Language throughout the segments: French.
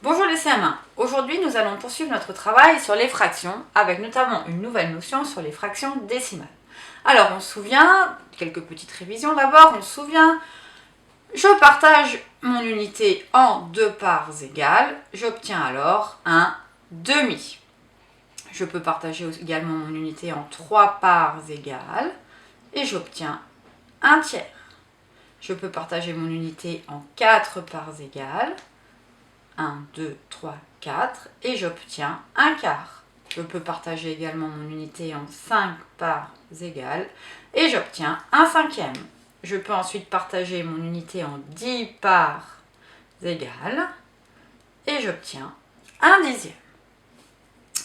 Bonjour les CM1, aujourd'hui nous allons poursuivre notre travail sur les fractions avec notamment une nouvelle notion sur les fractions décimales. Alors on se souvient, quelques petites révisions d'abord, on se souvient, je partage mon unité en deux parts égales, j'obtiens alors un demi. Je peux partager également mon unité en trois parts égales et j'obtiens un tiers. Je peux partager mon unité en quatre parts égales, 1, 2, 3, 4 et j'obtiens un quart. Je peux partager également mon unité en 5 parts égales et j'obtiens un cinquième. Je peux ensuite partager mon unité en 10 parts égales et j'obtiens un dixième.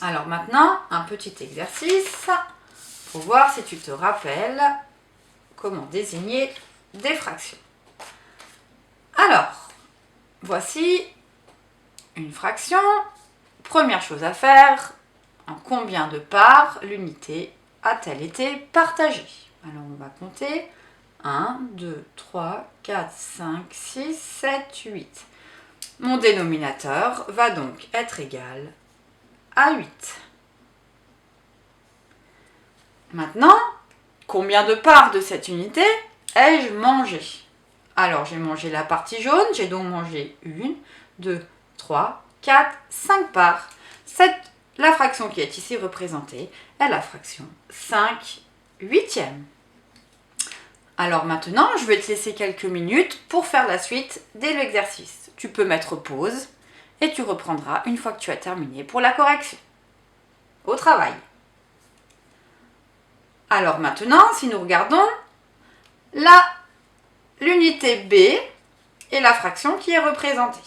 Alors maintenant, un petit exercice pour voir si tu te rappelles comment désigner des fractions. Alors, voici une fraction. Première chose à faire, en combien de parts l'unité a-t-elle été partagée? Alors on va compter 1, 2, 3, 4, 5, 6, 7, 8. Mon dénominateur va donc être égal à 8. Maintenant, combien de parts de cette unité ai-je mangé? Alors j'ai mangé la partie jaune, j'ai donc mangé 1, 2, 3, 4, 5 parts. La fraction qui est ici représentée est la fraction 5 huitièmes. Alors maintenant, je vais te laisser quelques minutes pour faire la suite de l'exercice. Tu peux mettre pause et tu reprendras une fois que tu as terminé pour la correction. Au travail. Alors maintenant, si nous regardons, l'unité B est la fraction qui est représentée.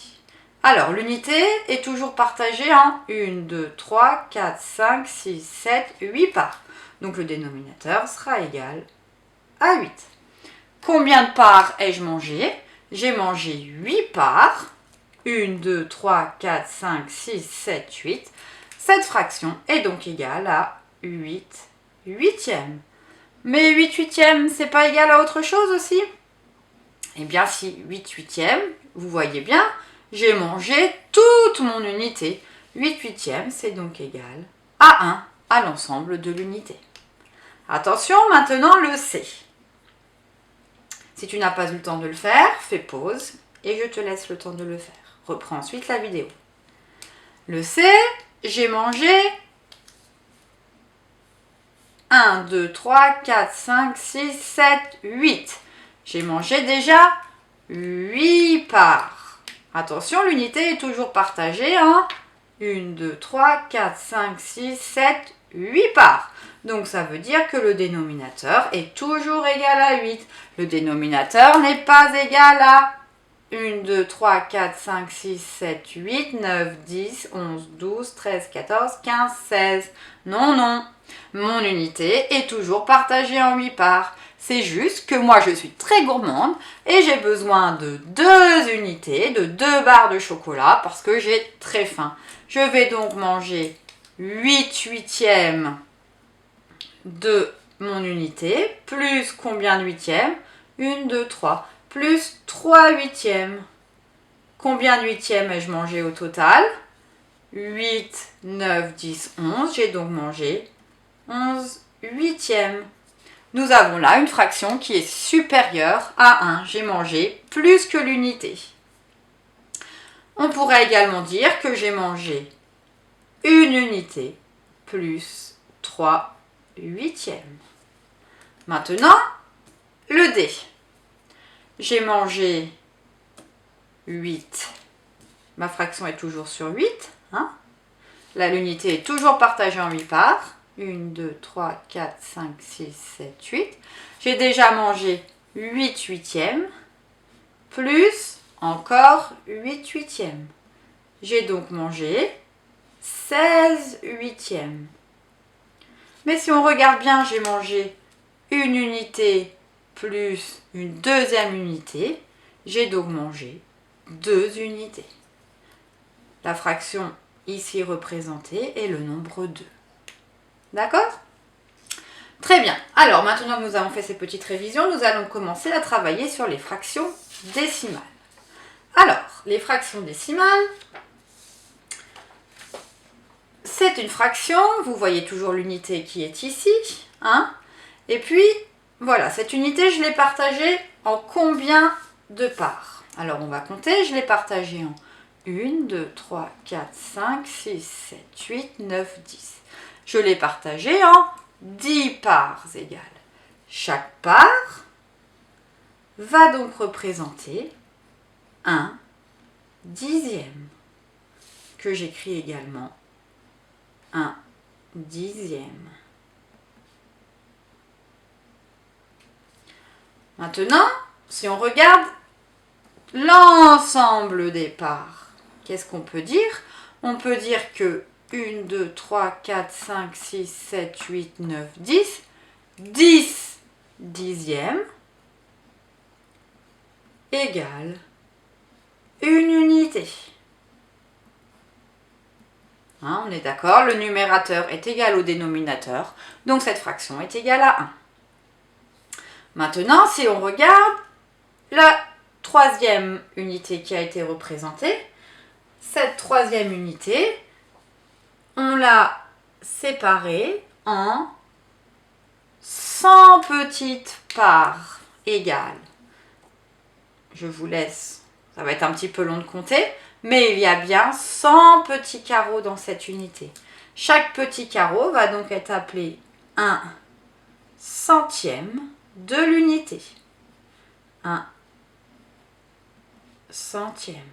Alors, l'unité est toujours partagée en 1, 2, 3, 4, 5, 6, 7, 8 parts. Donc, le dénominateur sera égal à 8. Combien de parts ai-je mangé? J'ai mangé 8 parts. 1, 2, 3, 4, 5, 6, 7, 8. Cette fraction est donc égale à 8 huitièmes. Mais 8 huitièmes, c'est pas égal à autre chose aussi? Eh bien, si 8 huitièmes, vous voyez bien, j'ai mangé toute mon unité. 8 huitièmes, c'est donc égal à 1 à l'ensemble de l'unité. Attention, maintenant le C. Si tu n'as pas eu le temps de le faire, fais pause et je te laisse le temps de le faire. Reprends ensuite la vidéo. Le C, j'ai mangé 1, 2, 3, 4, 5, 6, 7, 8. J'ai mangé déjà 8 parts. Attention, l'unité est toujours partagée en 1, 2, 3, 4, 5, 6, 7, 8 parts. Donc ça veut dire que le dénominateur est toujours égal à 8. Le dénominateur n'est pas égal à 1, 2, 3, 4, 5, 6, 7, 8, 9, 10, 11, 12, 13, 14, 15, 16. Non, non. Mon unité est toujours partagée en 8 parts. C'est juste que moi je suis très gourmande et j'ai besoin de 2 unités, de 2 barres de chocolat parce que j'ai très faim. Je vais donc manger 8 huitièmes de mon unité, plus combien de huitièmes? 1, 2, 3, plus 3 huitièmes. Combien de huitièmes ai-je mangé au total? 8, 9, 10, 11. J'ai donc mangé 11 huitièmes. Nous avons là une fraction qui est supérieure à 1. J'ai mangé plus que l'unité. On pourrait également dire que j'ai mangé une unité plus 3 huitièmes. Maintenant, le D. J'ai mangé 8. Ma fraction est toujours sur 8. Là, l'unité est toujours partagée en 8 parts. 1, 2, 3, 4, 5, 6, 7, 8. J'ai déjà mangé 8 huitièmes, plus encore 8 huitièmes. J'ai donc mangé 16 huitièmes. Mais si on regarde bien, j'ai mangé une unité plus une deuxième unité. J'ai donc mangé 2 unités. La fraction ici représentée est le nombre 2. D'accord? Très bien. Alors, maintenant que nous avons fait ces petites révisions, nous allons commencer à travailler sur les fractions décimales. Alors, les fractions décimales, c'est une fraction, vous voyez toujours l'unité qui est ici, hein? Et puis, voilà, cette unité, je l'ai partagée en combien de parts? Alors, on va compter, je l'ai partagée en 1, 2, 3, 4, 5, 6, 7, 8, 9, 10. Je l'ai partagée en 10 parts égales. Chaque part va donc représenter un dixième, que j'écris également un dixième. Maintenant, si on regarde l'ensemble des parts, qu'est-ce qu'on peut dire? On peut dire que 1, 2, 3, 4, 5, 6, 7, 8, 9, 10, 10 dixièmes égale une unité. Hein, on est d'accord, le numérateur est égal au dénominateur, donc cette fraction est égale à 1. Maintenant, si on regarde la troisième unité qui a été représentée, cette troisième unité, on l'a séparée en 100 petites parts égales. Je vous laisse, ça va être un petit peu long de compter, mais il y a bien 100 petits carreaux dans cette unité. Chaque petit carreau va donc être appelé un centième de l'unité. Un centième.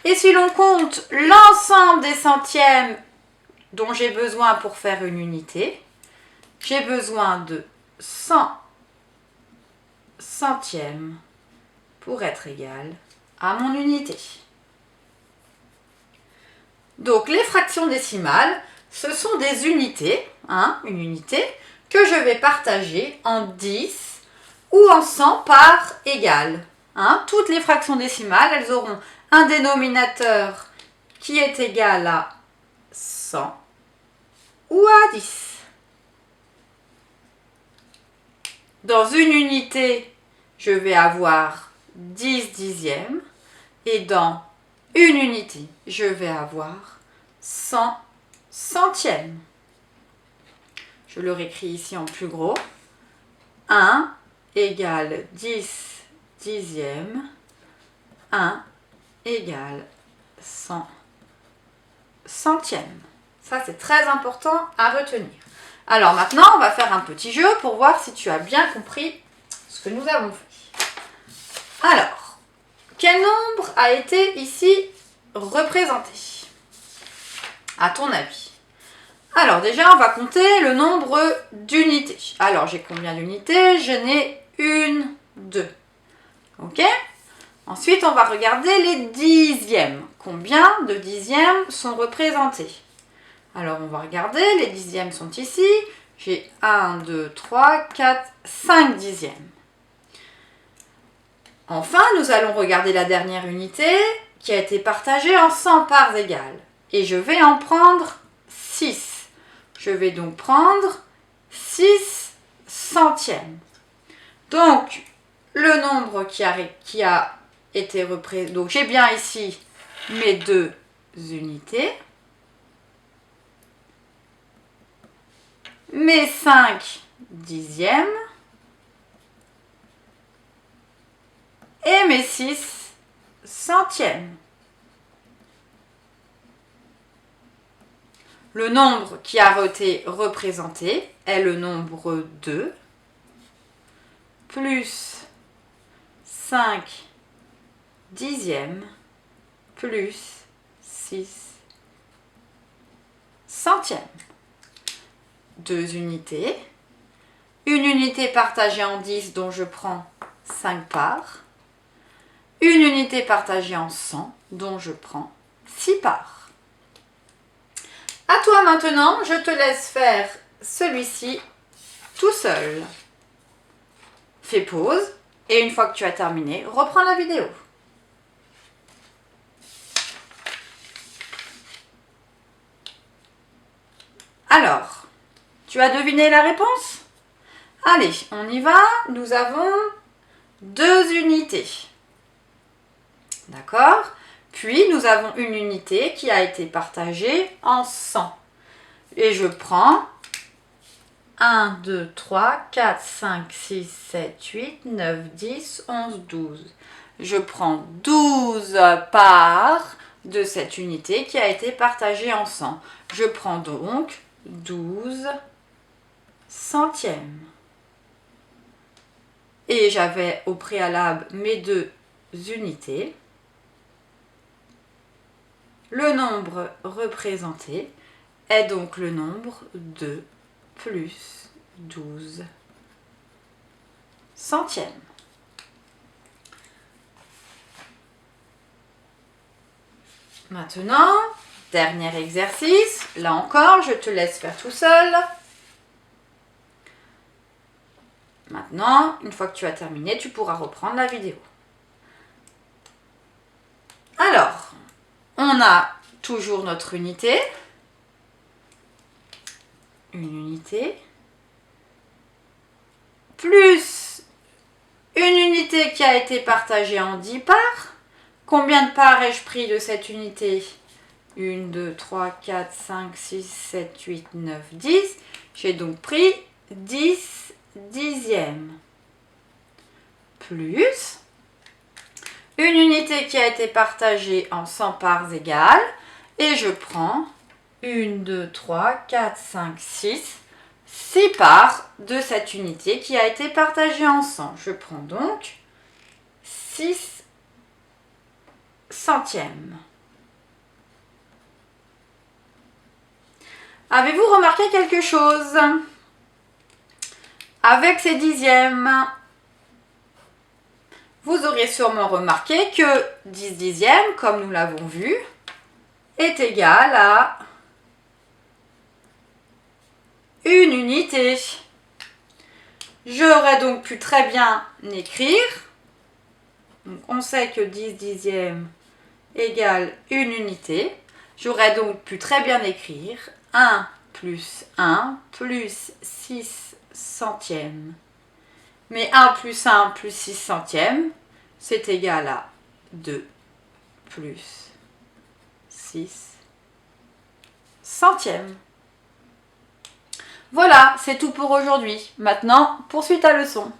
Et si l'on compte l'ensemble des centièmes dont j'ai besoin pour faire une unité, j'ai besoin de 100 centièmes pour être égal à mon unité. Donc les fractions décimales, ce sont des unités, hein, une unité, que je vais partager en 10 ou en 100 parts égales. Hein. Toutes les fractions décimales, elles auront un dénominateur qui est égal à 100 ou à 10. Dans une unité, je vais avoir 10 dixièmes et dans une unité, je vais avoir 100 centièmes. Je le réécris ici en plus gros. 1 égale 10 dixièmes. 1 égale 100 centièmes. Ça, c'est très important à retenir. Alors maintenant, on va faire un petit jeu pour voir si tu as bien compris ce que nous avons fait. Alors, quel nombre a été ici représenté, à ton avis? Alors déjà, on va compter le nombre d'unités. Alors, j'ai combien d'unités? Je n'ai une, deux. Ok? Ensuite, on va regarder les dixièmes. Combien de dixièmes sont représentés? Alors, on va regarder. Les dixièmes sont ici. J'ai 1, 2, 3, 4, 5 dixièmes. Enfin, nous allons regarder la dernière unité qui a été partagée en 100 parts égales. Et je vais en prendre 6. Je vais donc prendre 6 centièmes. Donc, le nombre qui a été représenté. Donc, j'ai bien ici mes deux unités. Mes 5 dixièmes. Et mes 6 centièmes. Le nombre qui a été représenté est le nombre 2 plus 5 dixièmes plus 6 centièmes. 2 unités. Une unité partagée en 10 dont je prends 5 parts. Une unité partagée en 100 dont je prends 6 parts. À toi maintenant, je te laisse faire celui-ci tout seul. Fais pause et une fois que tu as terminé, reprends la vidéo. Alors, tu as deviné la réponse? Allez, on y va. Nous avons 2 unités. D'accord? Puis, nous avons une unité qui a été partagée en 100. Et je prends 1, 2, 3, 4, 5, 6, 7, 8, 9, 10, 11, 12. Je prends 12 parts de cette unité qui a été partagée en 100. Je prends donc 12 centièmes. Et j'avais au préalable mes deux unités. Le nombre représenté est donc le nombre de plus 12 centièmes. Maintenant, dernier exercice. Là encore, je te laisse faire tout seul. Maintenant, une fois que tu as terminé, tu pourras reprendre la vidéo. Alors, on a toujours notre unité. Une unité. Plus une unité qui a été partagée en 10 parts. Combien de parts ai-je pris de cette unité? 1, 2, 3, 4, 5, 6, 7, 8, 9, 10. J'ai donc pris 10 dixièmes. Plus une unité qui a été partagée en 100 parts égales. Et je prends 1, 2, 3, 4, 5, 6. 6 parts de cette unité qui a été partagée en 100. Je prends donc 6 centièmes. Avez-vous remarqué quelque chose? Avec ces dixièmes, vous aurez sûrement remarqué que 10 dixièmes, comme nous l'avons vu, est égal à une unité. J'aurais donc pu très bien écrire. Donc on sait que 10 dixièmes égale une unité. J'aurais donc pu très bien écrire 1 plus 1 plus 6 centièmes. Mais 1 plus 1 plus 6 centièmes, c'est égal à 2 plus 6 centièmes. Voilà, c'est tout pour aujourd'hui. Maintenant, poursuis ta leçon.